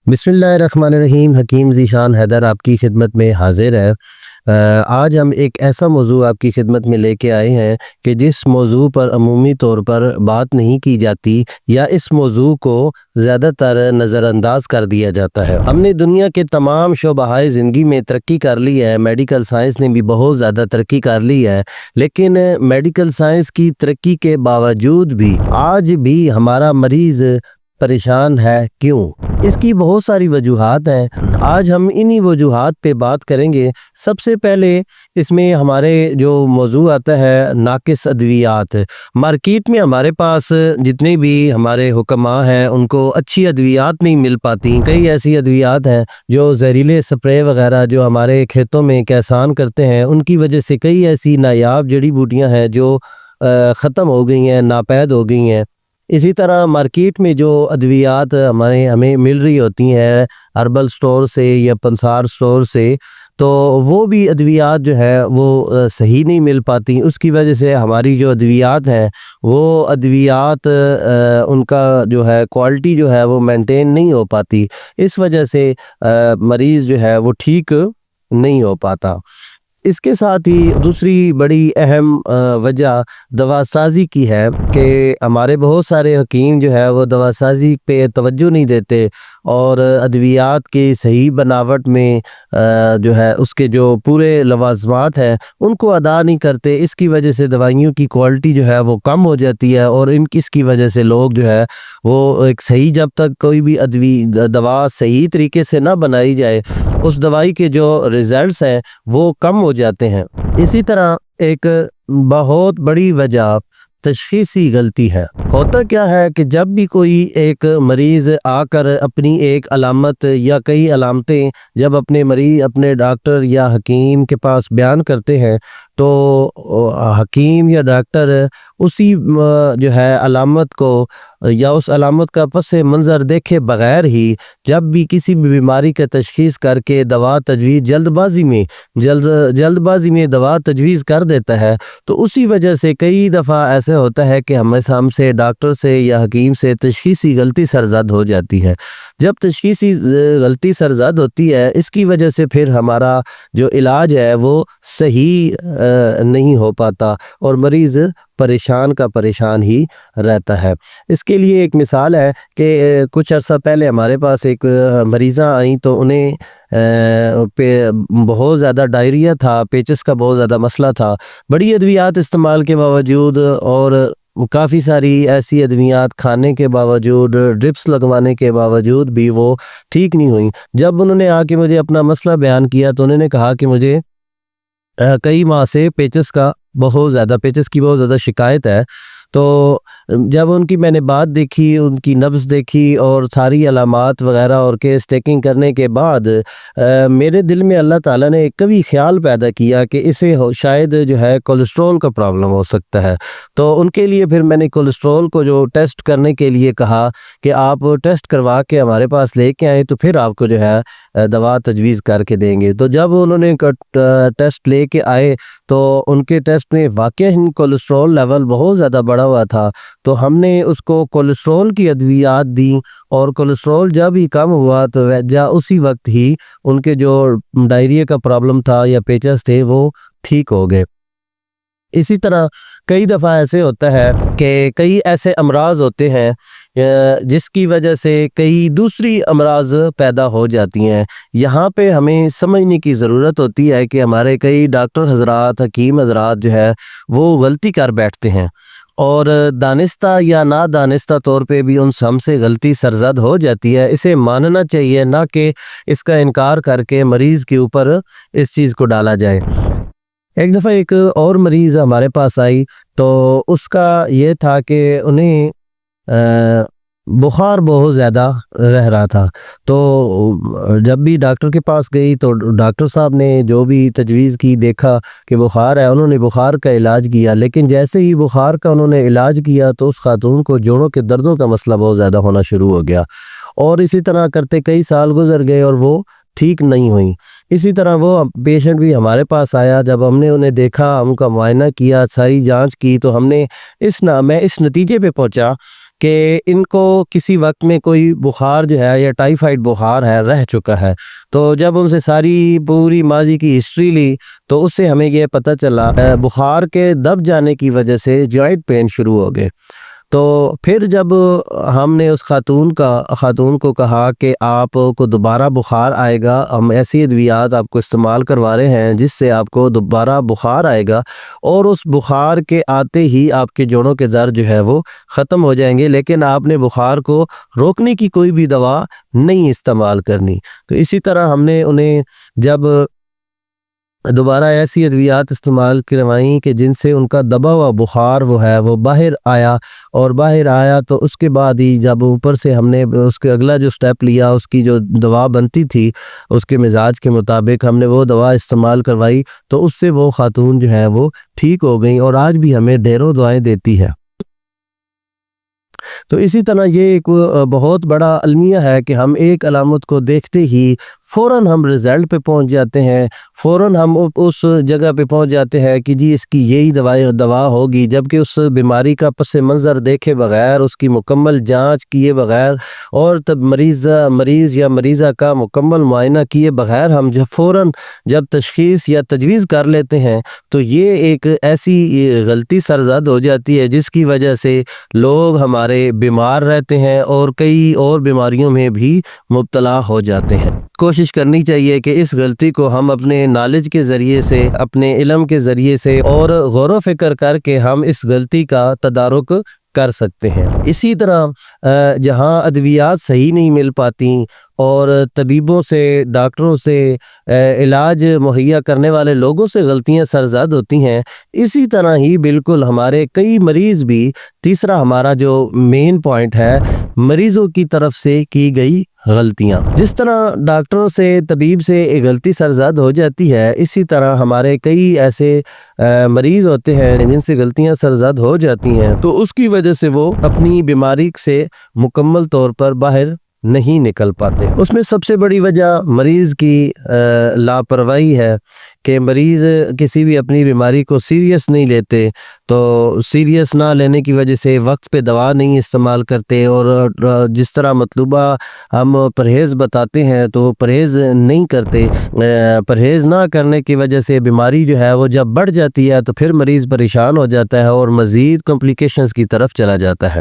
बिस्मिल्लाहिर्रहमानिर्रहीम। हकीम ज़ीशान हैदर आपकी खिदमत में हाजिर है। आज हम एक ऐसा मौजू आपकी खिदमत में लेके आए हैं कि जिस मौजू पर अमूमी तौर पर बात नहीं की जाती या इस मौजू को ज़्यादातर नज़रअंदाज कर दिया जाता है। हमने दुनिया के तमाम शोबाहाए ज़िंदगी में तरक्की कर ली है, मेडिकल साइंस ने भी बहुत ज़्यादा तरक्की कर ली है, लेकिन मेडिकल साइंस की तरक्की के बावजूद भी आज भी हमारा मरीज़ परेशान है। क्यों? इसकी बहुत सारी वजूहात हैं। आज हम इन्हीं वजूहात पे बात करेंगे। सबसे पहले इसमें हमारे जो मौजू आता है नाकिस अद्वियात। मार्केट में हमारे पास जितने भी हमारे हुक्मा हैं उनको अच्छी अद्वियात नहीं मिल पाती। कई ऐसी अद्वियात हैं जो जहरीले स्प्रे वगैरह जो हमारे खेतों में कैसान करते हैं, उनकी वजह से कई ऐसी नायाब जड़ी बूटियाँ हैं जो ख़त्म हो गई हैं, नापैद हो गई हैं। इसी तरह मार्केट में जो अद्वियात हमें मिल रही होती हैं हर्बल स्टोर से या पंसार स्टोर से, तो वो भी अद्वियात जो है वो सही नहीं मिल पाती। उसकी वजह से हमारी जो अद्वियात हैं वो अद्वियात उनका जो है क्वालिटी जो है वो मेंटेन नहीं हो पाती। इस वजह से मरीज़ जो है वो ठीक नहीं हो पाता। इसके साथ ही दूसरी बड़ी अहम वजह दवासाज़ी की है कि हमारे बहुत सारे हकीम जो है वो दवासाज़ी पे तवज्जो नहीं देते और अद्वियात की सही बनावट में जो है उसके जो पूरे लवाज़मात हैं उनको अदा नहीं करते। इसकी वजह से दवाइयों की क्वालिटी जो है वो कम हो जाती है और इसकी वजह से लोग जो है वो एक सही, जब तक कोई भी दवा सही तरीके से ना बनाई जाए उस दवाई के जो रिज़ल्ट्स हैं वो कम हो जाते हैं। इसी तरह एक बहुत बड़ी वजह तशख़ीसी गलती है। होता क्या है कि जब भी कोई एक मरीज़ आकर अपनी एक अलामत या कई अलामतें जब अपने डॉक्टर या हकीम के पास बयान करते हैं तो हकीम या डॉक्टर उसी जो है अलामत को या उस अलामत का पस मंज़र देखे बग़ैर ही जब भी किसी भी बीमारी का तशख़ीस करके दवा तजवीज़ जल्दबाजी में दवा तजवीज़ कर देता है, तो उसी वजह से कई दफ़ा ऐसे होता है कि हमसे डॉक्टर से या हकीम से तशख़ीसी गलती सरज़द हो जाती है। जब तशख़ीसी गलती सरज़द होती है इसकी वजह से फिर हमारा जो इलाज है वो सही नहीं हो पाता और मरीज़ परेशान का परेशान ही रहता है। इसके लिए एक मिसाल है कि कुछ अर्सा पहले हमारे पास एक मरीज़ा आई तो उन्हें बहुत ज़्यादा डायरिया था, पेचिस का बहुत ज़्यादा मसला था। बड़ी अद्वियात इस्तेमाल के बावजूद और काफ़ी सारी ऐसी अद्वियात खाने के बावजूद, ड्रिप्स लगवाने के बावजूद भी वो ठीक नहीं हुई। जब उन्होंने आके मुझे अपना मसला बयान किया तो उन्होंने कहा कि मुझे कई माह से पेचिस की बहुत ज़्यादा शिकायत है। तो जब मैंने बात देखी, उनकी नब्ज़ देखी और सारी अलामात वग़ैरह और केस टेकिंग करने के बाद मेरे दिल में अल्लाह ताला ने एक कभी ख्याल पैदा किया कि इसे शायद जो है कोलेस्ट्रॉल का प्रॉब्लम हो सकता है। तो उनके लिए फिर मैंने कोलेस्ट्रॉल को जो टेस्ट करने के लिए कहा कि आप टेस्ट करवा के हमारे पास लेके आए तो फिर आपको जो है दवा तजवीज़ करके देंगे। तो जब उन्होंने टेस्ट लेके आए तो उनके टेस्ट में वाकई कोलेस्ट्रॉल लेवल बहुत ज़्यादा बढ़ा हुआ था। तो हमने उसको कोलेस्ट्रॉल की अद्वियात दी और कोलेस्ट्रॉल जब ही कम हुआ तो उसी वक्त ही उनके जो डायरिया का प्रॉब्लम था या पेचस थे वो ठीक हो गए। इसी तरह कई दफ़ा ऐसे होता है कि कई ऐसे अमराज होते हैं जिसकी वजह से कई दूसरी अमराज पैदा हो जाती हैं। यहाँ पे हमें समझने की ज़रूरत होती है कि हमारे कई डॉक्टर हजरात, हकीम हजरात जो है वो गलती कर बैठते हैं और दानिस्ता या ना दानिस्ता तौर पे भी हमसे गलती सरज़द हो जाती है। इसे मानना चाहिए, ना कि इसका इनकार करके मरीज़ के ऊपर इस चीज़ को डाला जाए। एक दफ़ा एक और मरीज़ हमारे पास आई तो उसका ये था कि उन्हें बुखार बहुत ज़्यादा रह रहा था। तो जब भी डॉक्टर के पास गई तो डॉक्टर साहब ने जो भी तजवीज़ की, देखा कि बुखार है, उन्होंने बुखार का इलाज किया। लेकिन जैसे ही बुखार का उन्होंने इलाज किया तो उस खातून को जोड़ों के दर्दों का मसला बहुत ज़्यादा होना शुरू हो गया और इसी तरह करते कई साल गुजर गए और वो ठीक नहीं हुई। इसी तरह वो पेशेंट भी हमारे पास आया। जब हमने उन्हें देखा, उनका मुआयना किया, सारी जांच की, तो मैं इस नतीजे पे पहुंचा کہ ان کو کسی وقت میں کوئی بخار جو ہے یا ٹائیفائڈ بخار ہے رہ چکا ہے، تو جب ان سے ساری پوری ماضی کی ہسٹری لی تو اس سے ہمیں یہ پتہ چلا بخار کے دب جانے کی وجہ سے جوائنٹ پین شروع ہو گئے۔ تو پھر جب ہم نے اس خاتون کو کہا کہ آپ کو دوبارہ بخار آئے گا، ہم ایسی ادویات آپ کو استعمال کروا رہے ہیں جس سے آپ کو دوبارہ بخار آئے گا، اور اس بخار کے آتے ہی آپ کے جوڑوں کے درد جو ہے وہ ختم ہو جائیں گے، لیکن آپ نے بخار کو روکنے کی کوئی بھی دوا نہیں استعمال کرنی۔ تو اسی طرح ہم نے انہیں جب دوبارہ ایسی ادویات استعمال کروائیں کہ جن سے ان کا دبا ہوا بخار وہ باہر آیا، اور باہر آیا تو اس کے بعد ہی جب اوپر سے ہم نے اس کے اگلا جو سٹیپ لیا، اس کی جو دوا بنتی تھی اس کے مزاج کے مطابق ہم نے وہ دوا استعمال کروائی، تو اس سے وہ خاتون جو ہے وہ ٹھیک ہو گئیں، اور آج بھی ہمیں ڈھیروں دعائیں دیتی ہے۔ تو اسی طرح یہ ایک بہت بڑا المیہ ہے کہ ہم ایک علامت کو دیکھتے ہی فوراً ہم رزلٹ پہ پہنچ جاتے ہیں، فوراً ہم اس جگہ پہ پہنچ جاتے ہیں کہ جی اس کی یہی دوا ہوگی، جبکہ اس بیماری کا پس منظر دیکھے بغیر، اس کی مکمل جانچ کیے بغیر، اور تب مریض یا مریضہ کا مکمل معائنہ کیے بغیر ہم فوراً جب تشخیص یا تجویز کر لیتے ہیں، تو یہ ایک ایسی غلطی سرزد ہو جاتی ہے جس کی وجہ سے لوگ ہمارے بیمار رہتے ہیں اور کئی اور بیماریوں میں بھی مبتلا ہو جاتے ہیں۔ کوشش کرنی چاہیے کہ اس غلطی کو ہم اپنے نالج کے ذریعے سے، اپنے علم کے ذریعے سے اور غور و فکر کر کے ہم اس غلطی کا تدارک کر سکتے ہیں۔ اسی طرح جہاں ادویات صحیح نہیں مل پاتی اور طبیبوں سے، ڈاکٹروں سے، علاج مہیا کرنے والے لوگوں سے غلطیاں سرزد ہوتی ہیں، اسی طرح ہی بالکل ہمارے کئی مریض بھی، تیسرا ہمارا جو مین پوائنٹ ہے، مریضوں کی طرف سے کی گئی غلطیاں۔ جس طرح ڈاکٹروں سے، طبیب سے ایک غلطی سرزد ہو جاتی ہے، اسی طرح ہمارے کئی ایسے مریض ہوتے ہیں جن سے غلطیاں سرزد ہو جاتی ہیں، تو اس کی وجہ سے وہ اپنی بیماری سے مکمل طور پر باہر نہیں نکل پاتے۔ اس میں سب سے بڑی وجہ مریض کی لاپرواہی ہے کہ مریض کسی بھی اپنی بیماری کو سیریس نہیں لیتے، تو سیریس نہ لینے کی وجہ سے وقت پہ دوا نہیں استعمال کرتے، اور جس طرح مطلوبہ ہم پرہیز بتاتے ہیں تو پرہیز نہیں کرتے۔ پرہیز نہ کرنے کی وجہ سے بیماری جو ہے وہ جب بڑھ جاتی ہے تو پھر مریض پریشان ہو جاتا ہے اور مزید کمپلیکیشنز کی طرف چلا جاتا ہے۔